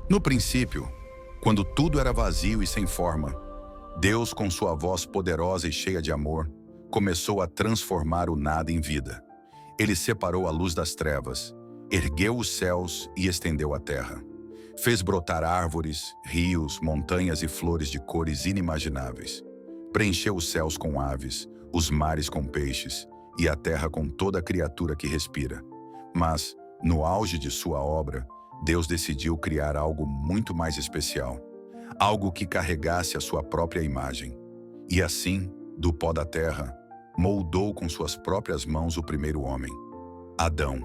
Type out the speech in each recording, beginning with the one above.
No princípio, quando tudo era vazio e sem forma, Deus, com sua voz poderosa e cheia de amor, começou a transformar o nada em vida. Ele separou a luz das trevas, ergueu os céus e estendeu a terra. Fez brotar árvores, rios, montanhas e flores de cores inimagináveis. Preencheu os céus com aves, os mares com peixes e a terra com toda criatura que respira. Mas, no auge de sua obra, Deus decidiu criar algo muito mais especial. Algo que carregasse a sua própria imagem. E assim, do pó da terra, moldou com suas próprias mãos o primeiro homem, Adão.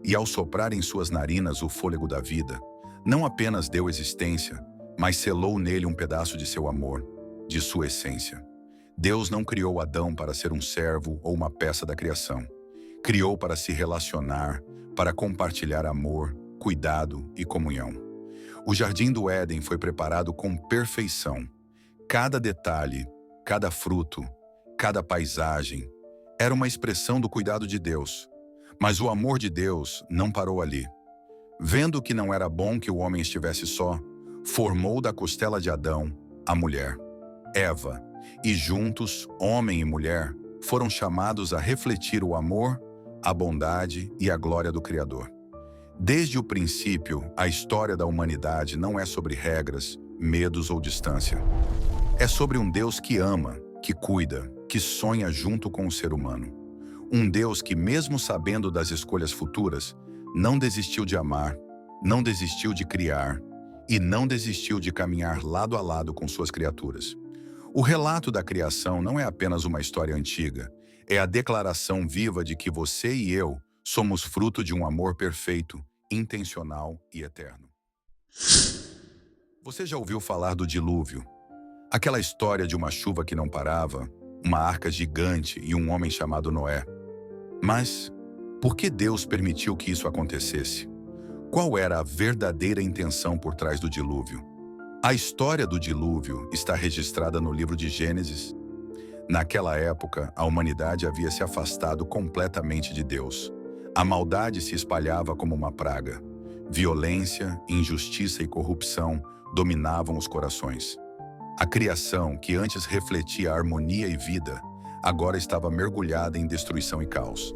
E ao soprar em suas narinas o fôlego da vida, não apenas deu existência, mas selou nele um pedaço de seu amor, de sua essência. Deus não criou Adão para ser um servo ou uma peça da criação. Criou para se relacionar, para compartilhar amor, cuidado e comunhão. O jardim do Éden foi preparado com perfeição. Cada detalhe, cada fruto, cada paisagem era uma expressão do cuidado de Deus. Mas o amor de Deus não parou ali. Vendo que não era bom que o homem estivesse só, formou da costela de Adão a mulher, Eva, e juntos, homem e mulher, foram chamados a refletir o amor, a bondade e a glória do Criador. Desde o princípio, a história da humanidade não é sobre regras, medos ou distância. É sobre um Deus que ama, que cuida, que sonha junto com o ser humano. Um Deus que, mesmo sabendo das escolhas futuras, não desistiu de amar, não desistiu de criar e não desistiu de caminhar lado a lado com suas criaturas. O relato da criação não é apenas uma história antiga, é a declaração viva de que você e eu somos fruto de um amor perfeito, intencional e eterno. Você já ouviu falar do dilúvio? Aquela história de uma chuva que não parava, uma arca gigante e um homem chamado Noé. Mas por que Deus permitiu que isso acontecesse? Qual era a verdadeira intenção por trás do dilúvio? A história do dilúvio está registrada no livro de Gênesis. Naquela época, a humanidade havia se afastado completamente de Deus. A maldade se espalhava como uma praga. Violência, injustiça e corrupção dominavam os corações. A criação, que antes refletia harmonia e vida, agora estava mergulhada em destruição e caos.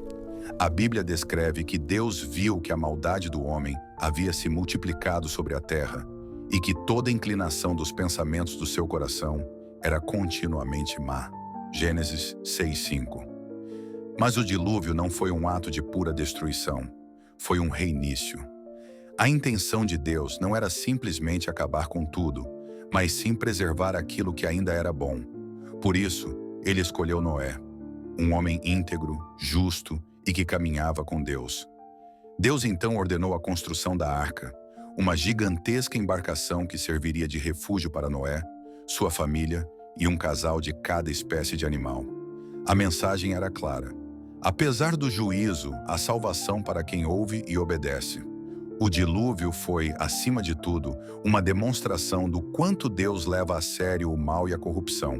A Bíblia descreve que Deus viu que a maldade do homem havia se multiplicado sobre a terra e que toda inclinação dos pensamentos do seu coração era continuamente má. Gênesis 6:5. Mas o dilúvio não foi um ato de pura destruição, foi um reinício. A intenção de Deus não era simplesmente acabar com tudo, mas sim preservar aquilo que ainda era bom. Por isso, ele escolheu Noé, um homem íntegro, justo e que caminhava com Deus. Deus então ordenou a construção da arca, uma gigantesca embarcação que serviria de refúgio para Noé, sua família e um casal de cada espécie de animal. A mensagem era clara. Apesar do juízo, há salvação para quem ouve e obedece. O dilúvio foi, acima de tudo, uma demonstração do quanto Deus leva a sério o mal e a corrupção,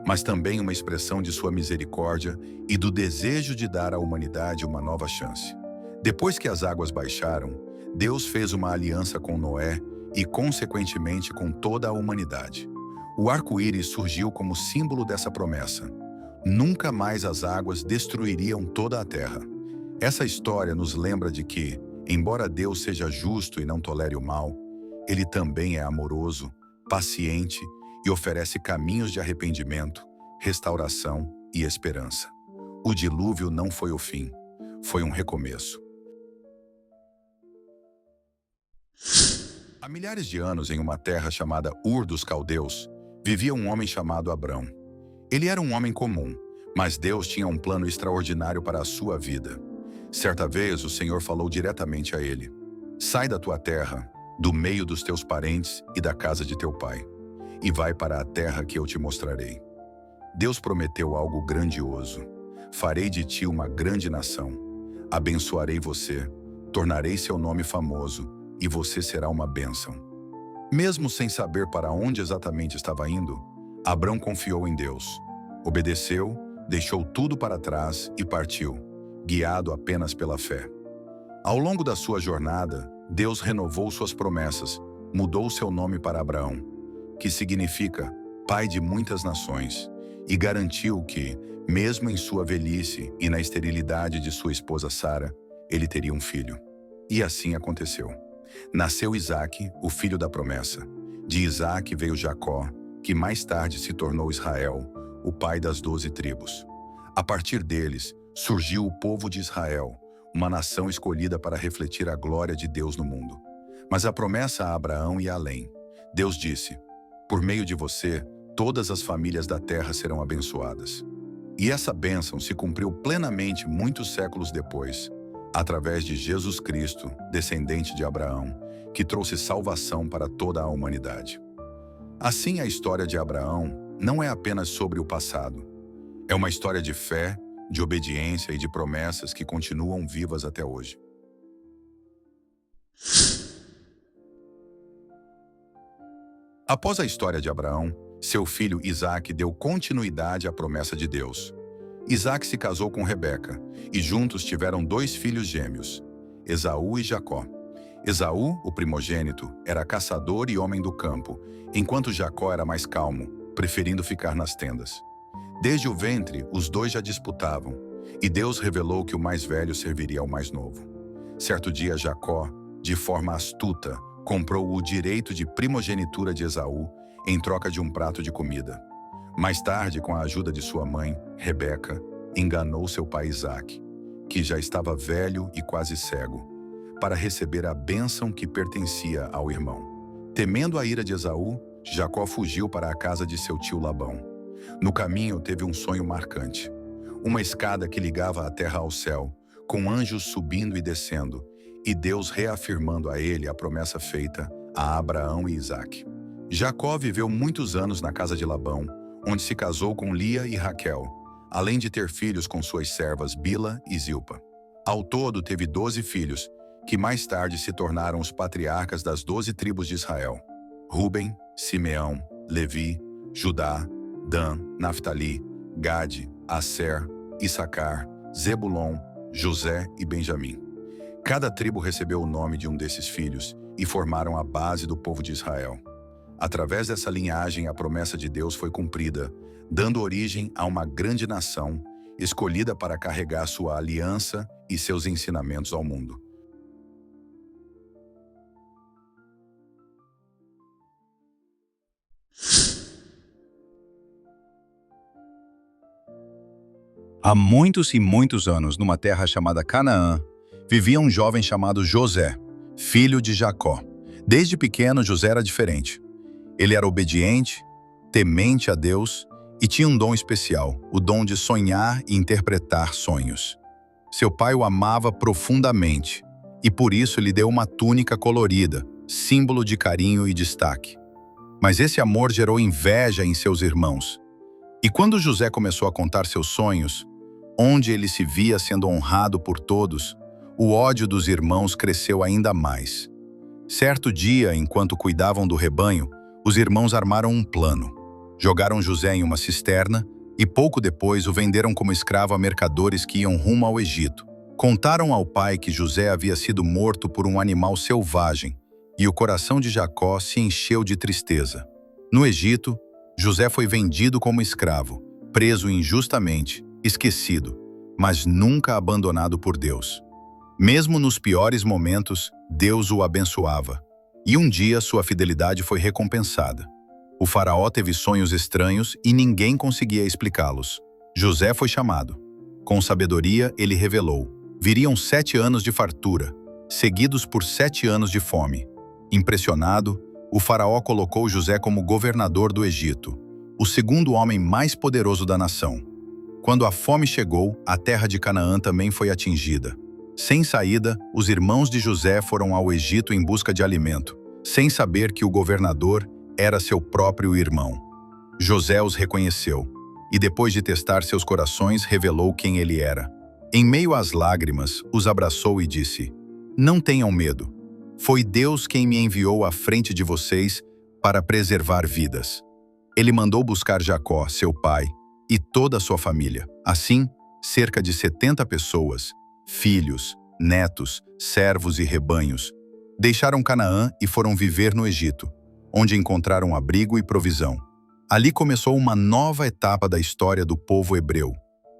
mas também uma expressão de sua misericórdia e do desejo de dar à humanidade uma nova chance. Depois que as águas baixaram, Deus fez uma aliança com Noé e, consequentemente, com toda a humanidade. O arco-íris surgiu como símbolo dessa promessa. Nunca mais as águas destruiriam toda a terra. Essa história nos lembra de que, embora Deus seja justo e não tolere o mal, Ele também é amoroso, paciente e oferece caminhos de arrependimento, restauração e esperança. O dilúvio não foi o fim, foi um recomeço. Há milhares de anos, em uma terra chamada Ur dos Caldeus, vivia um homem chamado Abrão. Ele era um homem comum, mas Deus tinha um plano extraordinário para a sua vida. Certa vez, o Senhor falou diretamente a ele: "Sai da tua terra, do meio dos teus parentes e da casa de teu pai, e vai para a terra que eu te mostrarei." Deus prometeu algo grandioso. "Farei de ti uma grande nação. Abençoarei você, tornarei seu nome famoso, e você será uma bênção." Mesmo sem saber para onde exatamente estava indo, Abrão confiou em Deus. Obedeceu, deixou tudo para trás e partiu, guiado apenas pela fé. Ao longo da sua jornada, Deus renovou suas promessas, mudou seu nome para Abraão, que significa pai de muitas nações, e garantiu que, mesmo em sua velhice e na esterilidade de sua esposa Sara, ele teria um filho. E assim aconteceu. Nasceu Isaque, o filho da promessa. De Isaque veio Jacó, que mais tarde se tornou Israel, o pai das 12 tribos. A partir deles, surgiu o povo de Israel, uma nação escolhida para refletir a glória de Deus no mundo. Mas a promessa a Abraão ia além. Deus disse: por meio de você, todas as famílias da terra serão abençoadas. E essa bênção se cumpriu plenamente muitos séculos depois, através de Jesus Cristo, descendente de Abraão, que trouxe salvação para toda a humanidade. Assim, a história de Abraão não é apenas sobre o passado. É uma história de fé, de obediência e de promessas que continuam vivas até hoje. Após a história de Abraão, seu filho Isaque deu continuidade à promessa de Deus. Isaque se casou com Rebeca, e juntos tiveram 2 filhos gêmeos, Esaú e Jacó. Esaú, o primogênito, era caçador e homem do campo, enquanto Jacó era mais calmo, preferindo ficar nas tendas. Desde o ventre, os dois já disputavam, e Deus revelou que o mais velho serviria ao mais novo. Certo dia, Jacó, de forma astuta, comprou o direito de primogenitura de Esaú em troca de um prato de comida. Mais tarde, com a ajuda de sua mãe, Rebeca, enganou seu pai Isaque, que já estava velho e quase cego, para receber a bênção que pertencia ao irmão. Temendo a ira de Esaú, Jacó fugiu para a casa de seu tio Labão. No caminho, teve um sonho marcante. Uma escada que ligava a terra ao céu, com anjos subindo e descendo, e Deus reafirmando a ele a promessa feita a Abraão e Isaque. Jacó viveu muitos anos na casa de Labão, onde se casou com Lia e Raquel, além de ter filhos com suas servas Bila e Zilpa. Ao todo, teve 12 filhos, que mais tarde se tornaram os patriarcas das 12 tribos de Israel: Ruben, Simeão, Levi, Judá, Dan, Naftali, Gade, Asser, Issacar, Zebulon, José e Benjamim. Cada tribo recebeu o nome de um desses filhos e formaram a base do povo de Israel. Através dessa linhagem, a promessa de Deus foi cumprida, dando origem a uma grande nação, escolhida para carregar sua aliança e seus ensinamentos ao mundo. Há muitos e muitos anos, numa terra chamada Canaã, vivia um jovem chamado José, filho de Jacó. Desde pequeno, José era diferente. Ele era obediente, temente a Deus e tinha um dom especial, o dom de sonhar e interpretar sonhos. Seu pai o amava profundamente e por isso lhe deu uma túnica colorida, símbolo de carinho e destaque. Mas esse amor gerou inveja em seus irmãos. E quando José começou a contar seus sonhos, onde ele se via sendo honrado por todos, o ódio dos irmãos cresceu ainda mais. Certo dia, enquanto cuidavam do rebanho, os irmãos armaram um plano. Jogaram José em uma cisterna e pouco depois o venderam como escravo a mercadores que iam rumo ao Egito. Contaram ao pai que José havia sido morto por um animal selvagem e o coração de Jacó se encheu de tristeza. No Egito, José foi vendido como escravo, preso injustamente, esquecido, mas nunca abandonado por Deus. Mesmo nos piores momentos, Deus o abençoava. E um dia sua fidelidade foi recompensada. O faraó teve sonhos estranhos e ninguém conseguia explicá-los. José foi chamado. Com sabedoria, ele revelou: viriam 7 anos de fartura, seguidos por 7 anos de fome. Impressionado, o faraó colocou José como governador do Egito, o segundo homem mais poderoso da nação. Quando a fome chegou, a terra de Canaã também foi atingida. Sem saída, os irmãos de José foram ao Egito em busca de alimento, sem saber que o governador era seu próprio irmão. José os reconheceu, e depois de testar seus corações, revelou quem ele era. Em meio às lágrimas, os abraçou e disse: não tenham medo. Foi Deus quem me enviou à frente de vocês para preservar vidas. Ele mandou buscar Jacó, seu pai, e toda a sua família. Assim, cerca de 70 pessoas, filhos, netos, servos e rebanhos, Deixaram Canaã e foram viver no Egito, onde encontraram abrigo e provisão. Ali começou uma nova etapa da história do povo hebreu,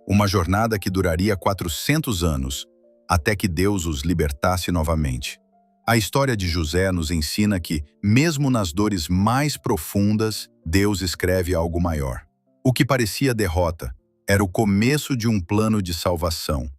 uma jornada que duraria 400 anos, até que Deus os libertasse novamente. A história de José nos ensina que, mesmo nas dores mais profundas, Deus escreve algo maior. O que parecia derrota era o começo de um plano de salvação.